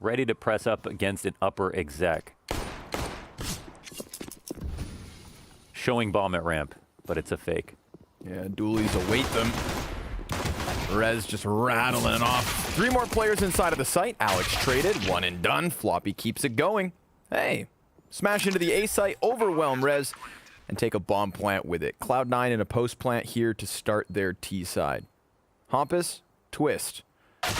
ready to press up against an upper exec. Showing bomb at ramp, but it's a fake. Yeah, dualies await them. Rez just rattling off. 3 more players inside of the site. Alex traded, 1 and done. Floppy keeps it going. Hey, smash into the A site, overwhelm Rez, and take a bomb plant with it. Cloud9 in a post plant here to start their T side. Hampus, Twist.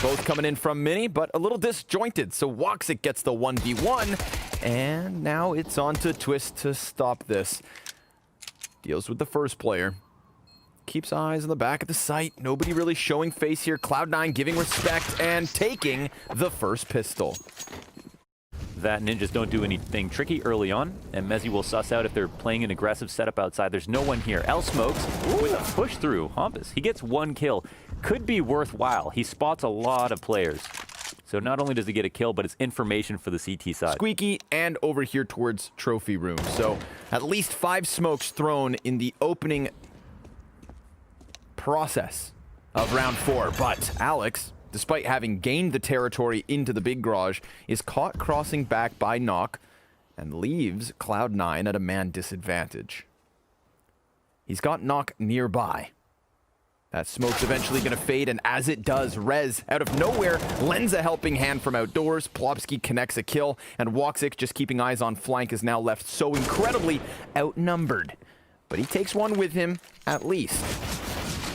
Both coming in from Mini, but a little disjointed, so Woxic gets the 1v1, and now it's on to Twist to stop this. Deals with the first player. Keeps eyes on the back of the site. Nobody really showing face here. Cloud9 giving respect and taking the first pistol. That ninjas don't do anything tricky early on, and Mezzi will suss out if they're playing an aggressive setup outside. There's no one here. L smokes with a push through. Hampus, he gets 1 kill. Could be worthwhile. He spots a lot of players. So not only does he get a kill, but it's information for the CT side. Squeaky and over here towards trophy room. So at least 5 smokes thrown in the opening process of round 4. But Alex, despite having gained the territory into the big garage, is caught crossing back by Knock and leaves Cloud9 at a man disadvantage. He's got Knock nearby. That smoke's eventually going to fade, and as it does, Rez, out of nowhere, lends a helping hand from outdoors. Plopsky connects a kill, and Woxic, just keeping eyes on flank, is now left so incredibly outnumbered. But he takes one with him, at least.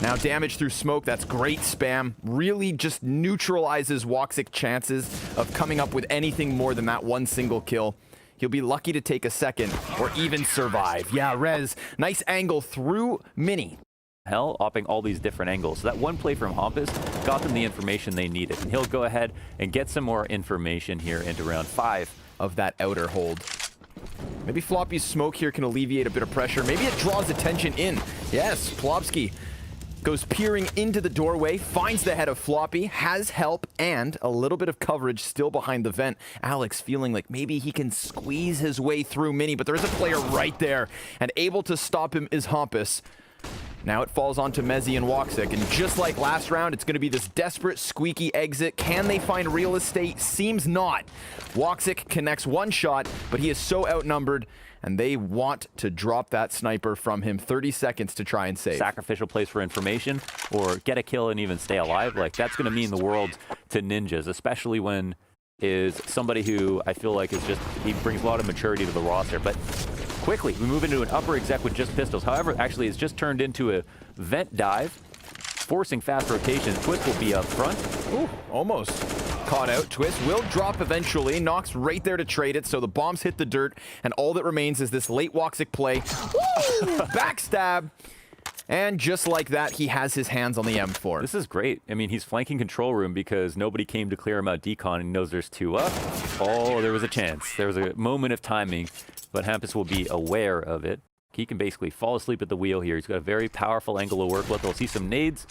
Now damage through smoke, that's great spam. Really just neutralizes Woxic's chances of coming up with anything more than that 1 single kill. He'll be lucky to take a second, or even survive. Yeah, Rez, nice angle through Mini. Hell, opping all these different angles. So that one play from Hampus got them the information they needed. And he'll go ahead and get some more information here into round 5 of that outer hold. Maybe Floppy's smoke here can alleviate a bit of pressure. Maybe it draws attention in. Yes, Plopsky goes peering into the doorway, finds the head of Floppy, has help, and a little bit of coverage still behind the vent. Alex feeling like maybe he can squeeze his way through Mini, but there is a player right there, and able to stop him is Hampus. Now it falls onto Mezzi and Woxic, and just like last round, it's going to be this desperate, squeaky exit. Can they find real estate? Seems not. Woxic connects 1 shot, but he is so outnumbered, and they want to drop that sniper from him. 30 seconds to try and save. Sacrificial plays for information, or get a kill and even stay alive. Like, that's going to mean the world to ninjas, especially when is somebody who I feel like is just, he brings a lot of maturity to the roster. But quickly, we move into an upper exec with just pistols. However, actually, it's just turned into a vent dive, forcing fast rotation. Twist will be up front. Ooh, almost caught out. Twist will drop eventually. Knox right there to trade it, so the bombs hit the dirt, and all that remains is this late Woxic play. Woo! Backstab. And just like that, he has his hands on the M4. This is great. I mean, he's flanking control room because nobody came to clear him out decon, and he knows there's 2 up. Oh, there was a chance. There was a moment of timing, but Hampus will be aware of it. He can basically fall asleep at the wheel here. He's got a very powerful angle to work with. We'll see some nades.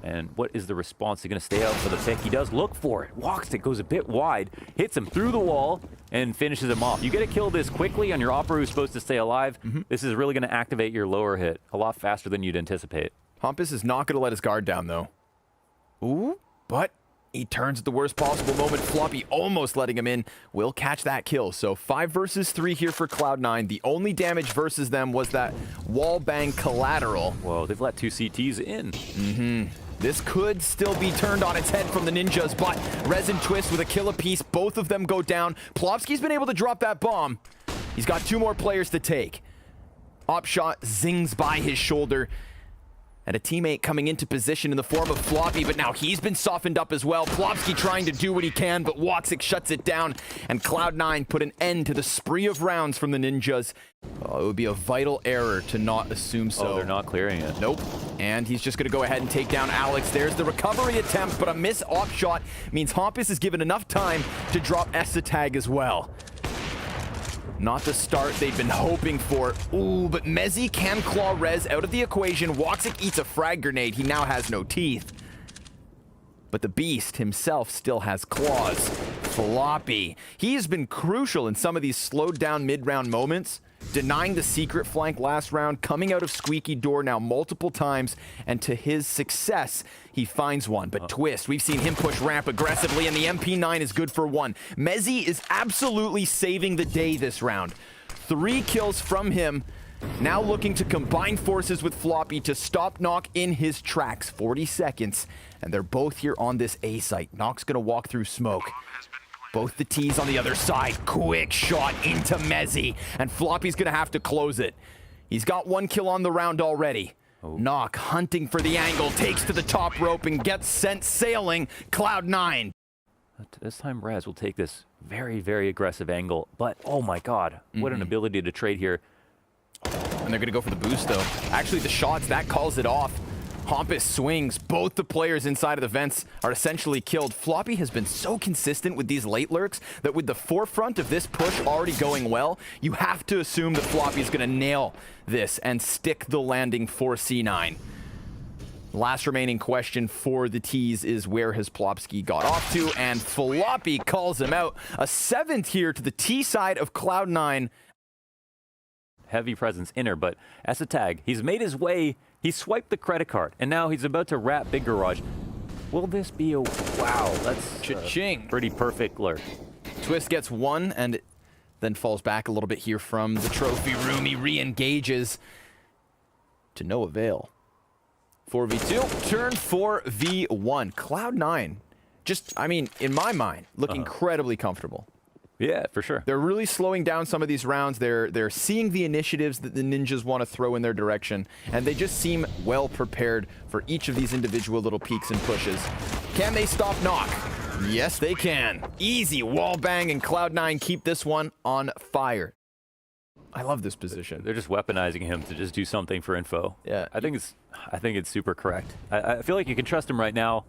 And what is the response? He's going to stay out for the pick. He does look for it. Walks it, goes a bit wide, hits him through the wall, and finishes him off. You get a kill this quickly on your Opera who's supposed to stay alive. This is really going to activate your lower hit a lot faster than you'd anticipate. Hampus is not going to let his guard down, though. Ooh, but he turns at the worst possible moment. Floppy almost letting him in. Will catch that kill. So 5 versus 3 here for Cloud9. The only damage versus them was that wall bang collateral. Whoa, they've let 2 CTs in. This could still be turned on its head from the ninjas, but Rez and Twist with a kill apiece. Both of them go down. Plopsky's been able to drop that bomb. He's got 2 more players to take. Op shot zings by his shoulder. And a teammate coming into position in the form of Floppy, but now he's been softened up as well. Plopsky trying to do what he can, but Woxic shuts it down, and Cloud9 put an end to the spree of rounds from the ninjas. Oh, it would be a vital error to not assume so. Oh, they're not clearing it. Nope. And he's just going to go ahead and take down Alex. There's the recovery attempt, but a miss op shot means Hampus is given enough time to drop Essa tag as well. Not the start they've been hoping for. Ooh, but Mezzi can claw Rez out of the equation. Woxic eats a frag grenade. He now has no teeth. But the beast himself still has claws. Floppy. He has been crucial in some of these slowed down mid-round moments. denying the secret flank last round, coming out of squeaky door now multiple times, and to his success, he finds one. But Twist, we've seen him push ramp aggressively, and the MP9 is good for one. Mezzy is absolutely saving the day this round. 3 kills from him, now looking to combine forces with Floppy to stop Knock in his tracks. 40 seconds, and they're both here on this A site. Knock's gonna walk through smoke. Both the T's on the other side. Quick shot into Mezzy, and Floppy's gonna have to close it. He's got 1 kill on the round already. Knock hunting for the angle, takes to the top rope and gets sent sailing. Cloud9. This time Raz will take this very, very aggressive angle, but oh my god, what an ability to trade here. And they're gonna go for the boost though. Actually, the shots, that calls it off. Hampus swings. Both the players inside of the vents are essentially killed. Floppy has been so consistent with these late lurks that with the forefront of this push already going well, you have to assume that Floppy's gonna nail this and stick the landing for C9. Last remaining question for the T's is where has Plopsky got off to, and Floppy calls him out. A 7th here to the T side of Cloud9. Heavy presence inner, but as a tag, he's made his way. He swiped the credit card, and now he's about to wrap Big Garage. Will this be a... Wow, that's Cha-ching. Pretty perfect lurk. Twist gets 1 and then falls back a little bit here from the trophy room. He re-engages to no avail. 4v2, turn 4v1. Cloud9, just, I mean, in my mind, look incredibly comfortable. Yeah, for sure. They're really slowing down some of these rounds. They're seeing the initiatives that the Ninjas want to throw in their direction, and they just seem well prepared for each of these individual little peaks and pushes. Can they stop Knock? Yes, they can. Easy wall bang, and Cloud9 keep this one on fire. I love this position. They're just weaponizing him to just do something for info. Yeah. I think it's super correct. I feel like you can trust him right now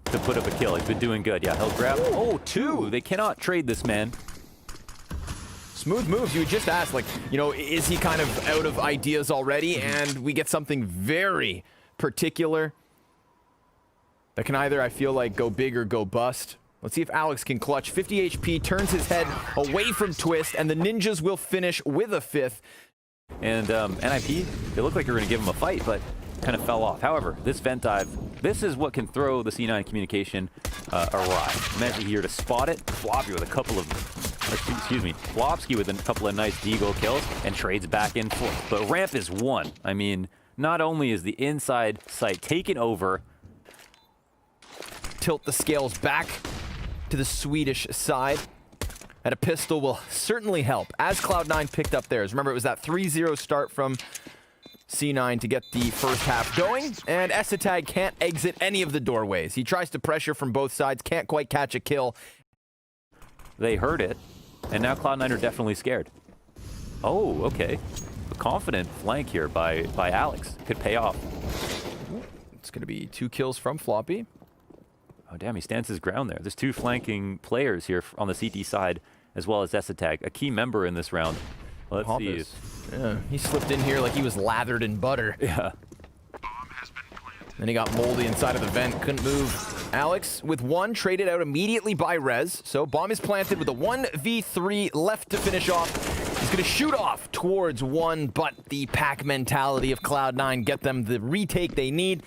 to put up a kill. He's been doing good. Yeah, he'll grab. Oh, 2. They cannot trade this man. Smooth moves. You would just ask, like, you know, is he kind of out of ideas already? And we get something very particular that can either, I feel like, go big or go bust. Let's see if Alex can clutch. 50 HP, turns his head away from Twist, and the Ninjas will finish with a 5th. And NIP, they look like they're going to give him a fight, but kind of fell off. However, this vent dive, this is what can throw the C9 communication awry. Mezzy here to spot it. Floppy with a couple of... Excuse me, Flopsky with a couple of nice Deagle kills and trades back and forth. But ramp is 1. I mean, not only is the inside site taken over. Tilt the scales back to the Swedish side. And a pistol will certainly help, as Cloud9 picked up theirs. Remember, it was that 3-0 start from C9 to get the first half going, and Esatag can't exit any of the doorways. He tries to pressure from both sides, can't quite catch a kill. They heard it, and now Cloud9 are definitely scared. Oh, okay. A confident flank here by Alex could pay off. It's going to be 2 kills from Floppy. Oh, damn, he stands his ground there. There's 2 flanking players here on the CT side, as well as Esatag, a key member in this round. Let's see. Yeah, he slipped in here like he was lathered in butter. Yeah. Then he got moldy inside of the vent, couldn't move. Alex with 1 traded out immediately by Rez. So bomb is planted with a 1v3 left to finish off. He's gonna shoot off towards 1, but the pack mentality of Cloud9 get them the retake they need.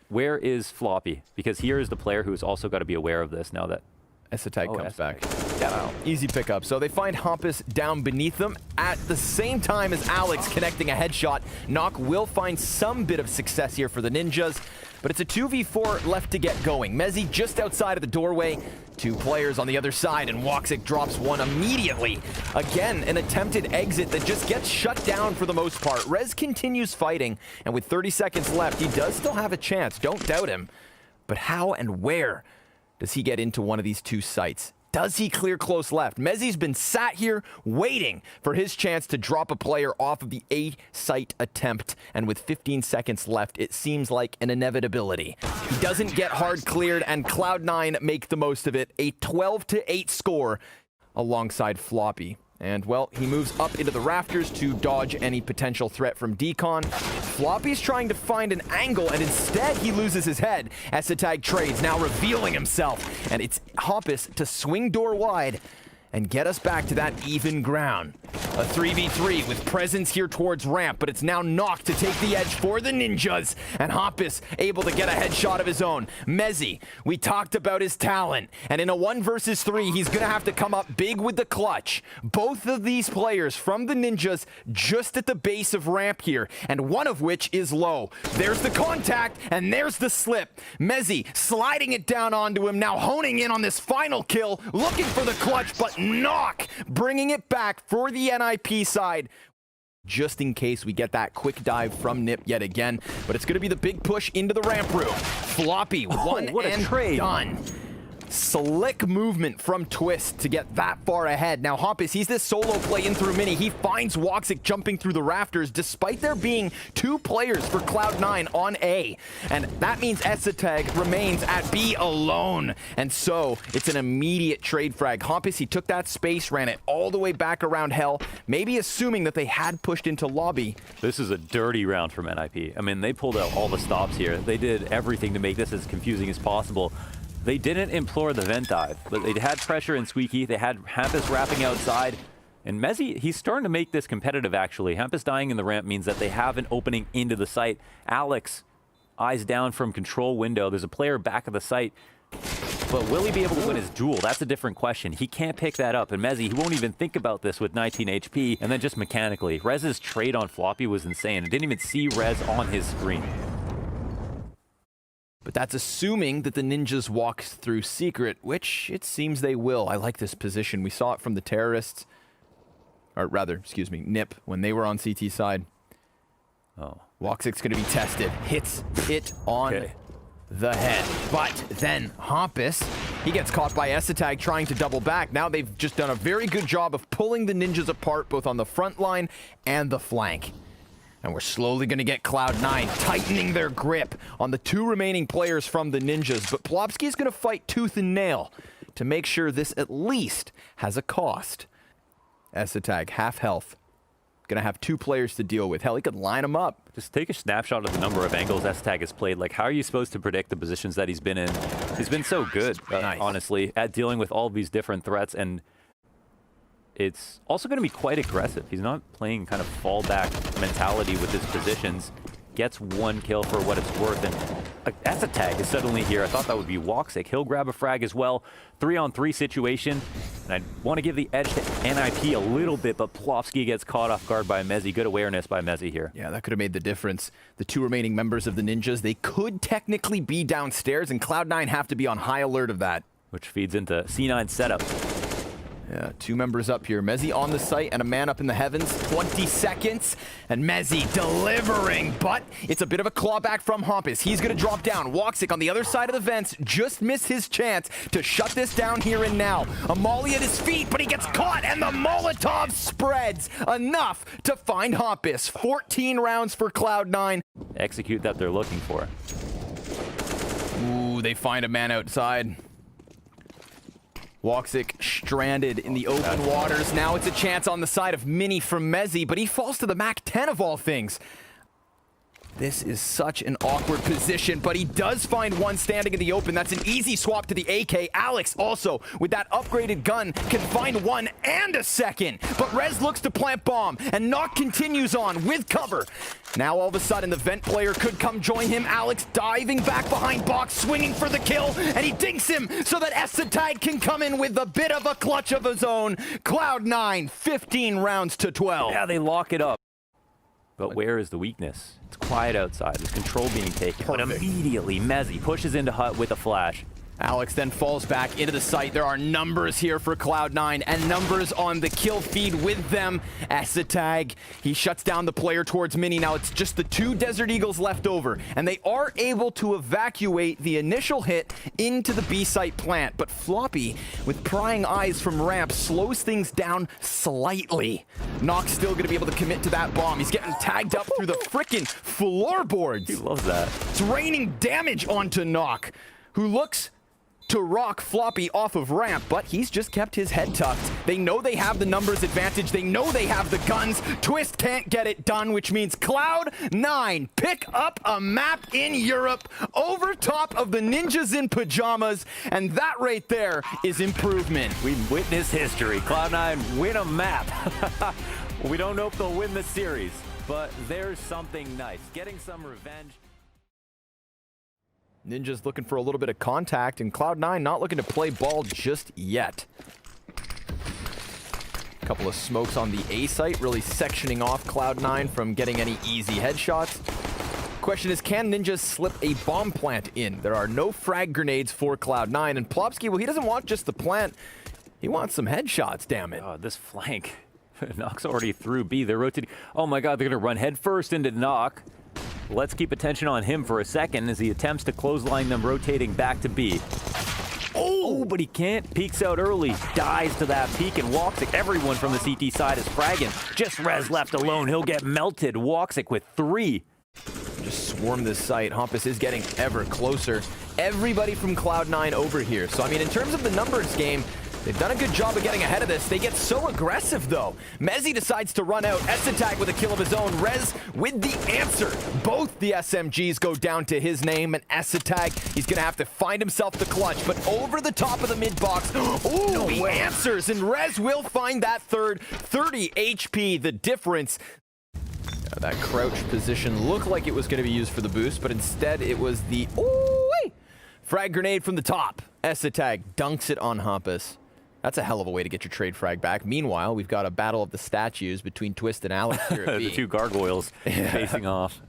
Where is Floppy? Because here is the player who's also got to be aware of this now that Esatag comes back. Yeah. Easy pickup. So they find Hampus down beneath them at the same time as Alex connecting a headshot. Knock will find some bit of success here for the Ninjas, but it's a 2v4 left to get going. Mezzy just outside of the doorway. 2 players on the other side, and Woxic drops 1 immediately. Again, an attempted exit that just gets shut down for the most part. Rez continues fighting, and with 30 seconds left, he does still have a chance. Don't doubt him. But how and where does he get into one of these 2 sites? Does he clear close left? Mezzy's been sat here waiting for his chance to drop a player off of the A-site attempt. And with 15 seconds left, it seems like an inevitability. He doesn't get hard cleared, and Cloud9 make the most of it. A 12-8 score alongside Floppy. And, well, he moves up into the rafters to dodge any potential threat from Decon. Floppy's trying to find an angle, and instead he loses his head. Esatag trades, now revealing himself. And it's Hampus to swing door wide and get us back to that even ground. A 3v3 with presence here towards ramp, but it's now Nock to take the edge for the Ninjas, and Hampus able to get a headshot of his own. Mezzi, we talked about his talent, and in a 1 versus 3, he's gonna have to come up big with the clutch. Both of these players from the Ninjas just at the base of ramp here, and one of which is low. There's the contact, and there's the slip. Mezzi sliding it down onto him, now honing in on this final kill, looking for the clutch, but Nock bringing it back for the NIP side. Just in case we get that quick dive from Nip yet again, but it's going to be the big push into the ramp room. Floppy, one what a and trade. done. Slick movement from Twist to get that far ahead. Now Hampus, he's this solo play in through Mini. He finds Woxic jumping through the rafters despite there being 2 players for Cloud9 on A. And that means Esatag remains at B alone. And so it's an immediate trade frag. Hampus, he took that space, ran it all the way back around Hell, maybe assuming that they had pushed into lobby. This is a dirty round from NIP. I mean, they pulled out all the stops here. They did everything to make this as confusing as possible. They didn't implore the vent dive, but they had pressure in Squeaky. They had Hampus wrapping outside. And Mezzi, he's starting to make this competitive, actually. Hampus dying in the ramp means that they have an opening into the site. Alex, eyes down from control window. There's a player back of the site. But will he be able to win his duel? That's a different question. He can't pick that up. And Mezzi, he won't even think about this with 19 HP. And then just mechanically, Rez's trade on Floppy was insane. I didn't even see Rez on his screen. But that's assuming that the Ninjas walk through secret, which it seems they will. I like this position. We saw it from the terrorists, or rather, excuse me, Nip, when they were on CT side. Oh. Woxic's going to be tested. Hits it on the head. But then Hampus, he gets caught by Esatag trying to double back. Now they've just done a very good job of pulling the Ninjas apart, both on the front line and the flank. And we're slowly going to get Cloud9 tightening their grip on the 2 remaining players from the Ninjas. But Plopsky is going to fight tooth and nail to make sure this at least has a cost. Esatag, half health. Going to have 2 players to deal with. Hell, he could line them up. Just take a snapshot of the number of angles Esatag has played. Like, how are you supposed to predict the positions that he's been in? He's been so good, Nice. honestly, at dealing with all of these different threats. And it's also going to be quite aggressive. He's not playing kind of fallback mentality with his positions. Gets 1 kill for what it's worth. And Esatag is suddenly here. I thought that would be Woxic. He'll grab a frag as well. 3-on-3 situation. And I want to give the edge to NIP a little bit, but Plopsky gets caught off guard by Mezzi. Good awareness by Mezzi here. Yeah, that could have made the difference. The 2 remaining members of the Ninjas, they could technically be downstairs, and Cloud9 have to be on high alert of that. Which feeds into C9's setup. Yeah, 2 members up here. Mezzi on the site and a man up in the heavens. 20 seconds. And Mezzi delivering, but it's a bit of a clawback from Hampus. He's going to drop down. Woxic on the other side of the vents just missed his chance to shut this down here and now. Amali at his feet, but he gets caught, and the Molotov spreads enough to find Hampus. 14 rounds for Cloud9. Execute that they're looking for. Ooh, they find a man outside. Woxic stranded in the open waters. Now it's a chance on the side of Mini from Mezzi, but he falls to the MAC-10 of all things. This is such an awkward position, but he does find one standing in the open. That's an easy swap to the AK. Alex also, with that upgraded gun, can find 1 and a second. But Rez looks to plant bomb, and Nock continues on with cover. Now all of a sudden, the vent player could come join him. Alex diving back behind box, swinging for the kill, and he dinks him so that Esatag can come in with a bit of a clutch of his own. Cloud9, 15 rounds to 12. Yeah, they lock it up. But where is the weakness? It's quiet outside. There's control being taken. But immediately, Mezzi pushes into Hut with a flash. Alex then falls back into the site. There are numbers here for Cloud9 and numbers on the kill feed with them. Esatag, he shuts down the player towards Mini. Now it's just the 2 Desert Eagles left over, and they are able to evacuate the initial hit into the B site plant. But Floppy, with prying eyes from ramp, slows things down slightly. Nock's still going to be able to commit to that bomb. He's getting tagged up through the frickin' floorboards. He loves that. It's raining damage onto Nock, who looks to rock Floppy off of ramp, but he's just kept his head tucked. They know they have the numbers advantage. They know they have the guns. Twist can't get it done, which means Cloud9 pick up a map in Europe over top of the Ninjas in pajamas, and that right there is improvement. We witness history. Cloud9 win a map. Well, we don't know if they'll win this series, but there's something nice. Getting some revenge. Ninja's looking for a little bit of contact, and Cloud9 not looking to play ball just yet. A couple of smokes on the A site, really sectioning off Cloud9 from getting any easy headshots. Question is, can Ninja slip a bomb plant in? There are no frag grenades for Cloud9, and Plopsky, well, he doesn't want just the plant. He wants some headshots, damn it. Oh, this flank. Knock's already through B. They're rotating. Oh my god, they're going to run head first into Knock. Let's keep attention on him for a second as he attempts to clothesline them rotating back to B. Oh, but he can't. Peeks out early, dies to that peek, and Woxic, everyone from the CT side is fragging. Just Rez left alone. He'll get melted. Woxic with 3. Just swarm this site. Hampus is getting ever closer. Everybody from Cloud9 over here. So, I mean, in terms of the numbers game, they've done a good job of getting ahead of this. They get so aggressive, though. Mezzy decides to run out. S-Attack with a kill of his own. Rez with the answer. Both the SMGs go down to his name, and S-Attack, he's going to have to find himself the clutch. But over the top of the mid-box, oh, he answers, and Rez will find that third. 30 HP, the difference. That crouch position looked like it was going to be used for the boost, but instead it was the frag grenade from the top. S-Attack dunks it on Hampus. That's a hell of a way to get your trade frag back. Meanwhile, we've got a battle of the statues between Twist and Alex here at B. The two gargoyles facing off.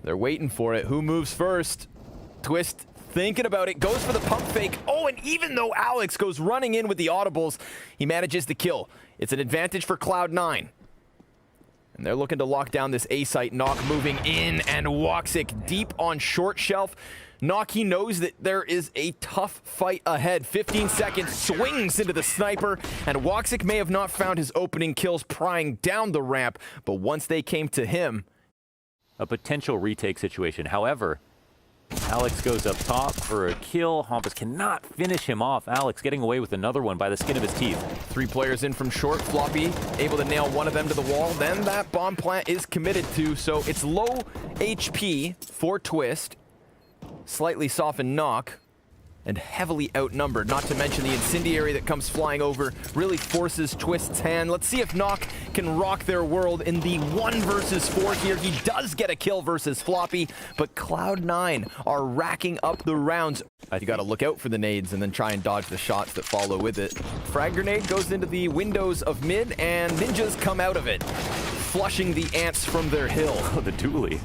They're waiting for it. Who moves first? Twist thinking about it, goes for the pump fake. Oh, and even though Alex goes running in with the audibles, he manages the kill. It's an advantage for Cloud9. And they're looking to lock down this A site. Knock moving in, and Woxic deep on short shelf. Knock, he knows that there is a tough fight ahead. 15 seconds, swings into the sniper, and Woxic may have not found his opening kills prying down the ramp, but once they came to him... A potential retake situation. However, Alex goes up top for a kill. Hampus cannot finish him off. Alex getting away with another one by the skin of his teeth. 3 players in from short. Floppy able to nail one of them to the wall. Then that bomb plant is committed to, so it's low HP for Twist. Slightly softened Knock, and heavily outnumbered, not to mention the incendiary that comes flying over really forces Twist's hand. Let's see if Knock can rock their world in the 1 versus 4 here. He does get a kill versus Floppy, but Cloud9 are racking up the rounds. You gotta look out for the nades and then try and dodge the shots that follow with it. Frag grenade goes into the windows of mid, and Ninjas come out of it, flushing the ants from their hill. Oh, the dually.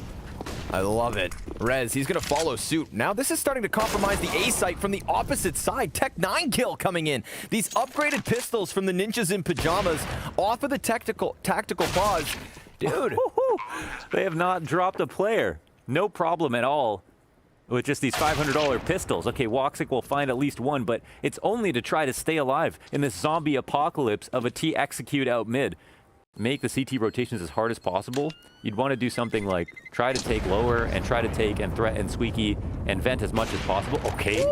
I love it. Rez, he's going to follow suit. Now this is starting to compromise the A site from the opposite side. Tech9 kill coming in. These upgraded pistols from the Ninjas in Pajamas off of the tactical pause. Dude. They have not dropped a player. No problem at all with just these $500 pistols. Okay, Woxic will find at least one, but it's only to try to stay alive in this zombie apocalypse of a T execute out mid. Make the CT rotations as hard as possible. You'd want to do something like try to take lower and try to take and threaten Squeaky and vent as much as possible. Okay,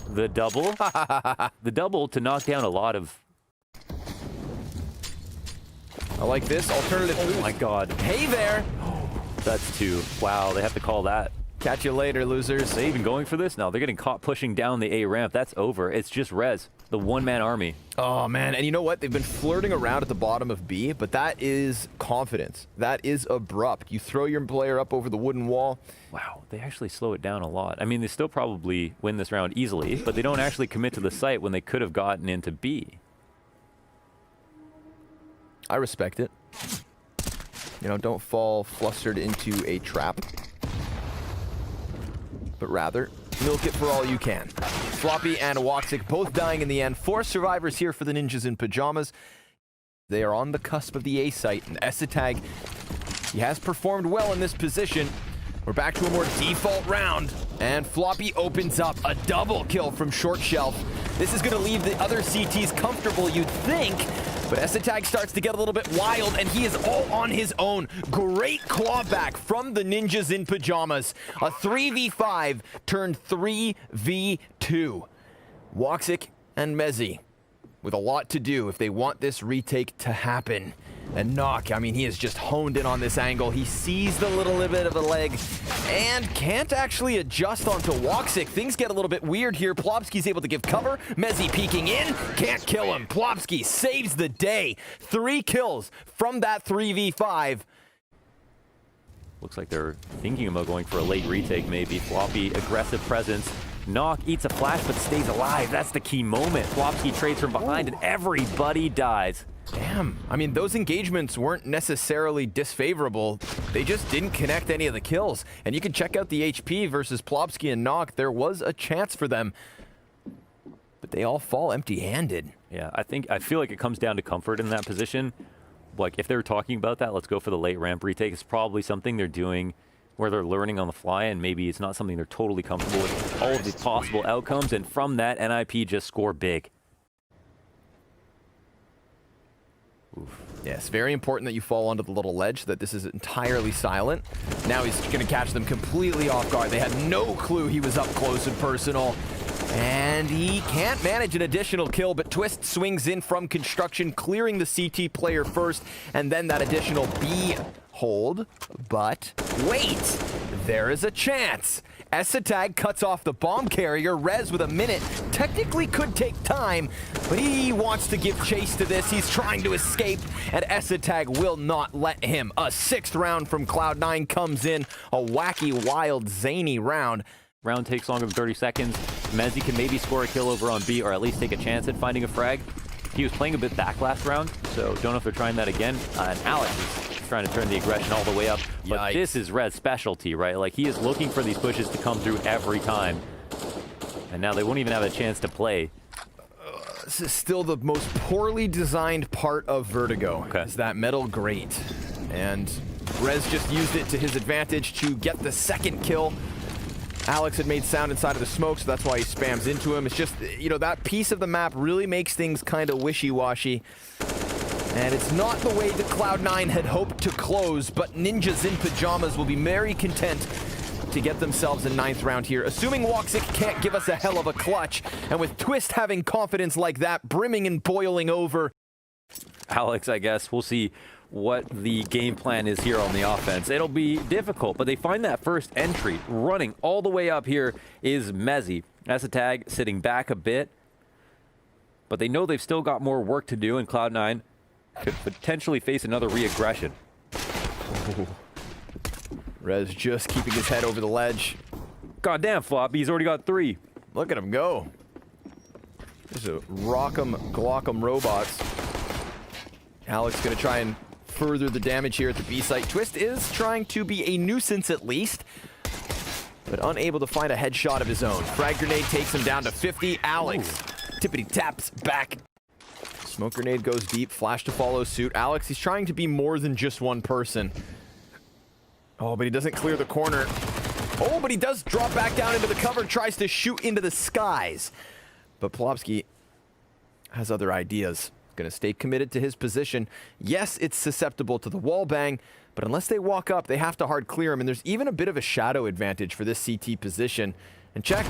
the double. The double to knock down a lot of... I like this alternative. Oh my god. Hey there. That's 2. Wow, they have to call that. Catch you later, losers. Are they even going for this? No, they're getting caught pushing down the A ramp. That's over. It's just Rez, the one-man army. Oh, man. And you know what? They've been flirting around at the bottom of B, but that is confidence. That is abrupt. You throw your player up over the wooden wall. Wow, they actually slow it down a lot. I mean, they still probably win this round easily, but they don't actually commit to the site when they could have gotten into B. I respect it. You know, don't fall flustered into a trap, but rather milk it for all you can. Floppy and Woxic both dying in the end. 4 survivors here for the Ninjas in Pajamas. They are on the cusp of the A site, and S-Tag, he has performed well in this position. We're back to a more default round, and Floppy opens up a double kill from short shelf. This is going to leave the other CTs comfortable, you'd think, but S-Tag starts to get a little bit wild, and he is all on his own. Great clawback from the Ninjas in Pajamas. A 3v5 turned 3v2. Woxic and Mezzy with a lot to do if they want this retake to happen. And Knock, I mean, he has just honed in on this angle. He sees the little bit of a leg and can't actually adjust onto Woxic. Things get a little bit weird here. Plopski's able to give cover. Mezzy peeking in, can't kill him. Plopski saves the day. 3 kills from that 3v5. Looks like they're thinking about going for a late retake, maybe. Floppy, aggressive presence. Knock eats a flash but stays alive. That's the key moment. Plopski trades from behind and everybody dies. Damn. I mean, those engagements weren't necessarily disfavorable. They just didn't connect any of the kills. And you can check out the HP versus Plopski and Knock. There was a chance for them, but they all fall empty-handed. Yeah, I feel like it comes down to comfort in that position. Like, if they're talking about that, let's go for the late ramp retake. It's probably something they're doing where they're learning on the fly, and maybe it's not something they're totally comfortable with all of the possible outcomes, and from that, NIP just score big. Oof. Yes, very important that you fall onto the little ledge, that this is entirely silent. Now he's going to catch them completely off guard. They had no clue he was up close and personal. And he can't manage an additional kill, but Twist swings in from construction, clearing the CT player first, and then that additional B hold. But wait, there is a chance. Esatag cuts off the bomb carrier. Rez with a minute technically could take time, but he wants to give chase to this. He's trying to escape, and Esatag will not let him. A 6th round from Cloud9 comes in, a wacky, wild, zany round. Round takes longer than 30 seconds. Mezzy can maybe score a kill over on B, or at least take a chance at finding a frag. He was playing a bit back last round, so don't know if they're trying that again. And Alex is trying to turn the aggression all the way up. But Yikes. This is Red's specialty, right? Like, he is looking for these pushes to come through every time. And now they won't even have a chance to play. This is still the most poorly designed part of Vertigo, is that metal grate. And Rez just used it to his advantage to get the 2nd kill. Alex had made sound inside of the smoke, so that's why he spams into him. It's just, you know, that piece of the map really makes things kind of wishy-washy. And it's not the way that Cloud9 had hoped to close, but Ninjas in Pajamas will be very content to get themselves a 9th round here, assuming Woxic can't give us a hell of a clutch. And with Twist having confidence like that, brimming and boiling over. Alex, I guess, we'll see what the game plan is here on the offense. It'll be difficult, but they find that first entry. Running all the way up here is Mezzy. Esatag sitting back a bit, but they know they've still got more work to do, and Cloud9 could potentially face another re-aggression. Rez just keeping his head over the ledge. Goddamn, Floppy, he's already got 3. Look at him go. There's a rock'em glock'em robots. Alex gonna try and further the damage here at the B site. Twist is trying to be a nuisance at least, but unable to find a headshot of his own. Frag grenade takes him down to 50. Alex tippity taps back. Smoke grenade goes deep. Flash to follow suit. Alex, he's trying to be more than just one person. Oh, but he doesn't clear the corner. Oh, but he does drop back down into the cover, tries to shoot into the skies. But Plopski has other ideas. Going to stay committed to his position. Yes, it's susceptible to the wall bang, but unless they walk up, they have to hard clear him. And there's even a bit of a shadow advantage for this CT position. And check,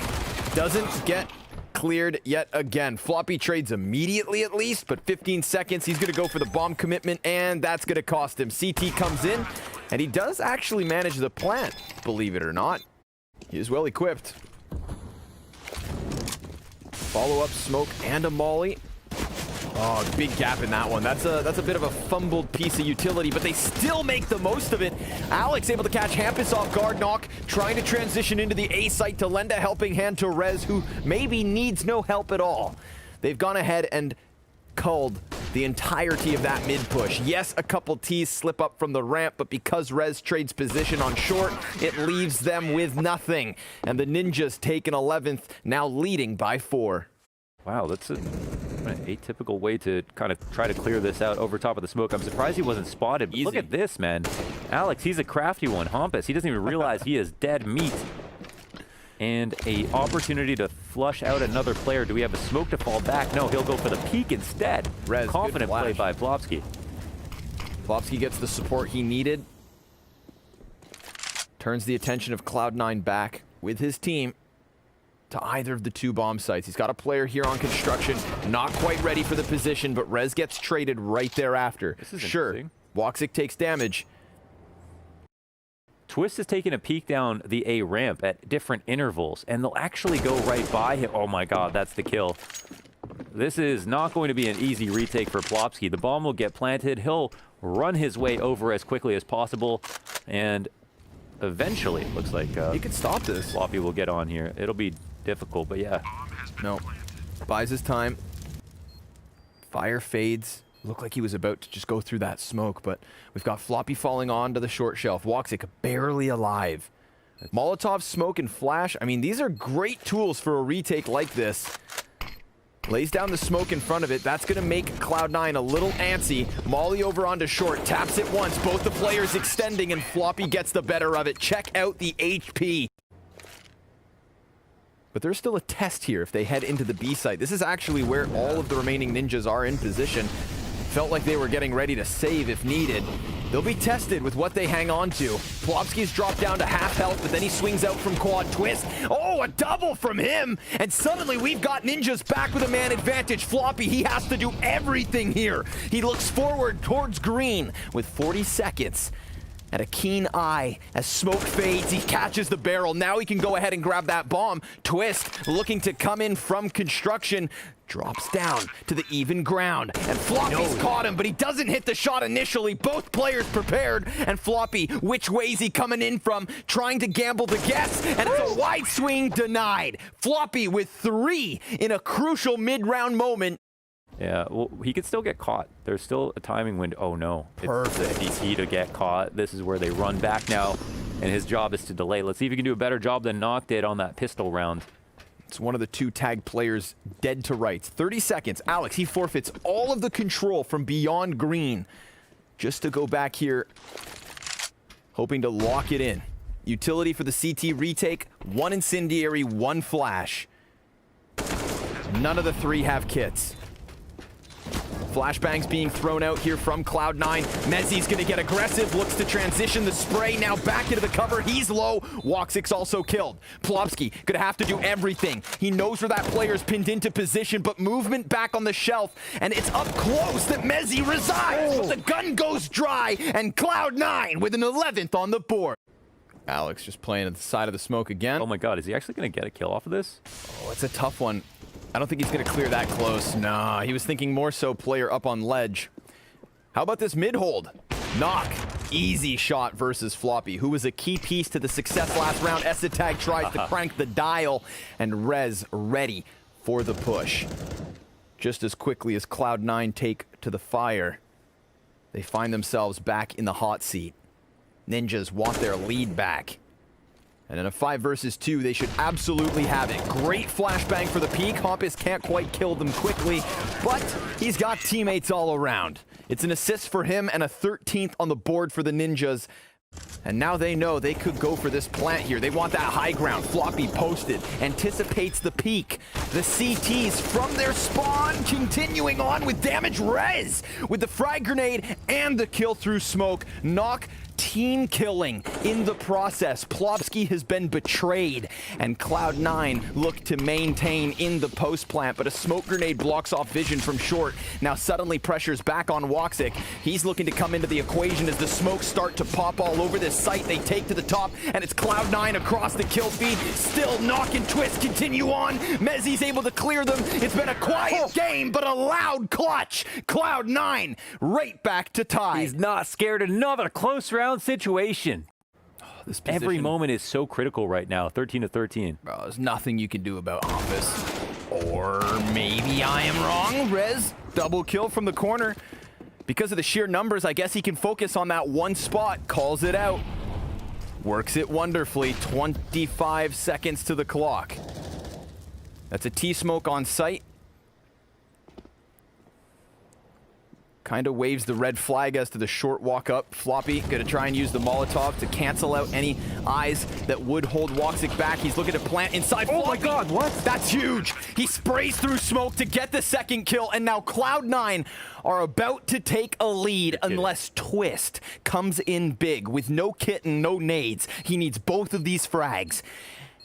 doesn't get cleared yet again. Floppy trades immediately at least, but 15 seconds. He's going to go for the bomb commitment, and that's going to cost him. CT comes in, and he does actually manage the plant, believe it or not. He is well equipped. Follow-up smoke and a molly. Oh, big gap in that one. That's a bit of a fumbled piece of utility, but they still make the most of it. Alex able to catch Hampus off guard. Knock trying to transition into the A site to lend a helping hand to Rez, who maybe needs no help at all. They've gone ahead and culled the entirety of that mid push. Yes, a couple T's slip up from the ramp, but because Rez trades position on short, it leaves them with nothing. And the Ninjas take an 11th, now leading by 4. Wow, that's an atypical way to kind of try to clear this out over top of the smoke. I'm surprised he wasn't spotted, but look at this, man. Alex, he's a crafty one. Hampus, he doesn't even realize he is dead meat. And a opportunity to flush out another player. Do we have a smoke to fall back? No, he'll go for the peek instead. Rez, confident play by Plopski. Plopski gets the support he needed. Turns the attention of Cloud9 back with his team to either of the two bomb sites. He's got a player here on construction, not quite ready for the position, but Rez gets traded right thereafter. This is sure, interesting. Woxic takes damage. Twist is taking a peek down the A ramp at different intervals, and they'll actually go right by him. Oh my god, that's the kill. This is not going to be an easy retake for Plopsky. The bomb will get planted. He'll run his way over as quickly as possible, and eventually, it looks like He could stop this. Floppy will get on here. It'll be difficult, but yeah. No. Buys his time. Fire fades. Looked like he was about to just go through that smoke, but we've got Floppy falling onto the short shelf. Woxic barely alive. Molotov, smoke, and flash. I mean, these are great tools for a retake like this. Lays down the smoke in front of it. That's going to make Cloud9 a little antsy. Molly over onto short. Taps it once. Both the players extending, and Floppy gets the better of it. Check out the HP. But there's still a test here if they head into the B site. This is actually where all of the remaining ninjas are in position. Felt like they were getting ready to save if needed. They'll be tested with what they hang on to. Plopsky's dropped down to half health, but then he swings out from quad twist. Oh, a double from him! And suddenly we've got ninjas back with a man advantage. Floppy, he has to do everything here. He looks forward towards green with 40 seconds. And a keen eye as smoke fades. He catches the barrel. Now he can go ahead and grab that bomb. Twist looking to come in from construction. Drops down to the even ground. And Floppy's caught him, but he doesn't hit the shot initially. Both players prepared. And Floppy, which way is he coming in from? Trying to gamble the guess. And it's a wide swing denied. Floppy with 3 in a crucial mid-round moment. Yeah, well, he could still get caught. There's still a timing window. Oh no. Perfect. It's DC to get caught. This is where they run back now, and his job is to delay. Let's see if he can do a better job than Nock did on that pistol round. It's one of the two tag players dead to rights. 30 seconds. Alex, he forfeits all of the control from beyond green just to go back here, hoping to lock it in. Utility for the CT retake. 1 incendiary, 1 flash. None of the 3 have kits. Flashbangs being thrown out here from Cloud9. Mezzi's gonna get aggressive, looks to transition the spray, now back into the cover, he's low. Woxic's also killed. Plopsky gonna have to do everything. He knows where that player's pinned into position, but movement back on the shelf, and it's up close that Mezzi resides, but the gun goes dry, and Cloud9 with an 11th on the board. Alex just playing at the side of the smoke again. Oh my god, is he actually going to get a kill off of this? Oh, it's a tough one. I don't think he's going to clear that close. Nah, he was thinking more so player up on ledge. How about this mid-hold? Nock. Easy shot versus Floppy, who was a key piece to the success last round. Esatag tries to crank the dial, and Rez ready for the push. Just as quickly as Cloud9 take to the fire, they find themselves back in the hot seat. Ninjas want their lead back. And in a 5 versus 2, they should absolutely have it. Great flashbang for the peak. Hoppus can't quite kill them quickly, but he's got teammates all around. It's an assist for him and a 13th on the board for the Ninjas. And now they know they could go for this plant here. They want that high ground. Floppy posted, anticipates the peak. The CTs from their spawn continuing on with damage. Rez with the frag grenade and the kill through smoke. Nock team killing in the process. Plopsky has been betrayed, and Cloud9 look to maintain in the post plant, but a smoke grenade blocks off vision from short. Now suddenly pressure's back on Woxic. He's looking to come into the equation as the smokes start to pop all over this site. They take to the top, and it's Cloud9 across the kill feed. Still Nock and Twist continue on. Mezzi's able to clear them. It's been a quiet game, but a loud clutch. Cloud9 right back to tie. He's not scared. Another close round situation. This Every moment is so critical right now. 13 to 13. Bro, there's nothing you can do about Hoppus. Or maybe I am wrong. Rez, double kill from the corner. Because of the sheer numbers, I guess he can focus on that one spot. Calls it out. Works it wonderfully. 25 seconds to the clock. That's a T-smoke on site. Kind of waves the red flag as to the short walk up. Floppy gonna try and use the Molotov to cancel out any eyes that would hold Woxic back. He's looking to plant inside. Oh Floppy. my god, what? That's huge. He sprays through smoke to get the second kill, and now Cloud9 are about to take a lead unless Twist comes in big with no kit and no nades. He needs both of these frags.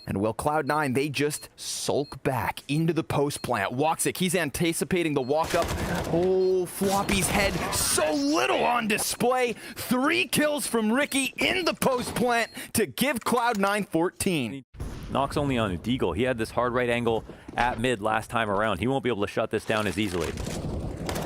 And will Cloud9, they just sulk back into the post plant. Woxic, he's anticipating the walk up. Oh, Floppy's head, so little on display. 3 kills from Ricky in the post plant to give Cloud9 14. Nock's only on a deagle. He had this hard right angle at mid last time around. He won't be able to shut this down as easily.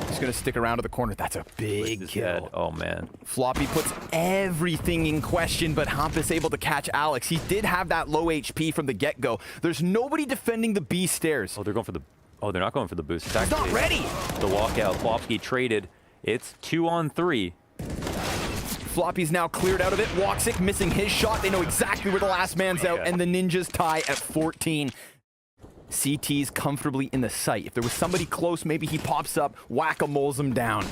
He's going to stick around to the corner. That's a big kill. Dead. Oh, man. Floppy puts everything in question, but Hampus able to catch Alex. He did have that low HP from the get-go. There's nobody defending the B stairs. Oh, they're going for the... Oh, they're not going for the boost. It's He's not ready. The walkout. Flopsky traded. It's 2-on-3. Floppy's now cleared out of it. Woxic missing his shot. They know exactly where the last man's out, and the Ninjas tie at 14. CT's comfortably in the sight. If there was somebody close, maybe he pops up, whack-a-moles him down.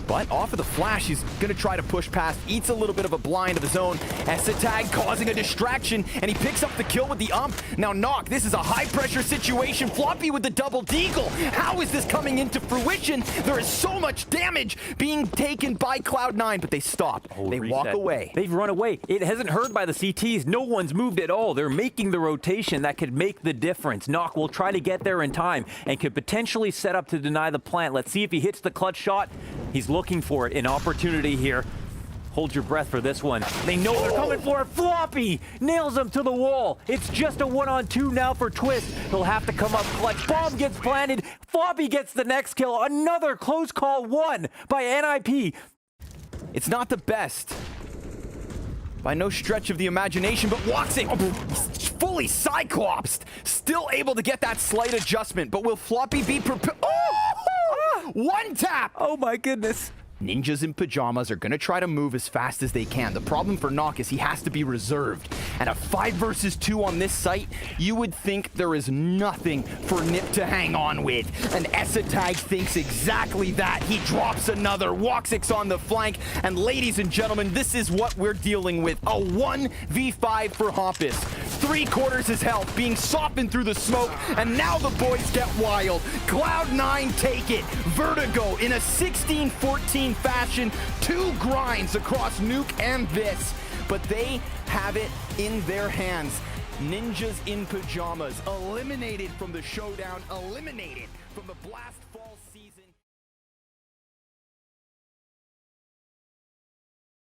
But off of the flash, he's going to try to push past, eats a little bit of a blind of his own. Esatag causing a distraction, and he picks up the kill with the ump. Now Nock, this is a high-pressure situation. Floppy with the double deagle. How is this coming into fruition? There is so much damage being taken by Cloud9, but they stop. They walk away. They've run away. It hasn't heard by the CTs. No one's moved at all. They're making the rotation that could make the difference. Nock will try to get there in time and could potentially set up to deny the plant. Let's see if he hits the clutch shot. He's looking for it, an opportunity here. Hold your breath for this one. They know they're coming for it. Floppy nails him to the wall. It's just a 1-on-2 now for Twist. He'll have to come up clutch. Bomb gets planted. Floppy gets the next kill. Another close call won by NIP. It's not the best by no stretch of the imagination, but Woxic, fully cyclopsed, still able to get that slight adjustment. But will Floppy be prepared? Oh! One tap! Oh my goodness. Ninjas in pajamas are going to try to move as fast as they can. The problem for Nock is he has to be reserved. And a 5 versus 2 on this site, you would think there is nothing for Nip to hang on with. And Esatag thinks exactly that. He drops another. Woxic's on the flank. And ladies and gentlemen, this is what we're dealing with. A 1v5 for Hampus. 3/4 his health, being softened through the smoke. And now the boys get wild. Cloud9 take it. Vertigo in a 16-14 fashion, 2 grinds across Nuke and this, but they have it in their hands. Ninjas in pajamas eliminated from the showdown, eliminated from the blast.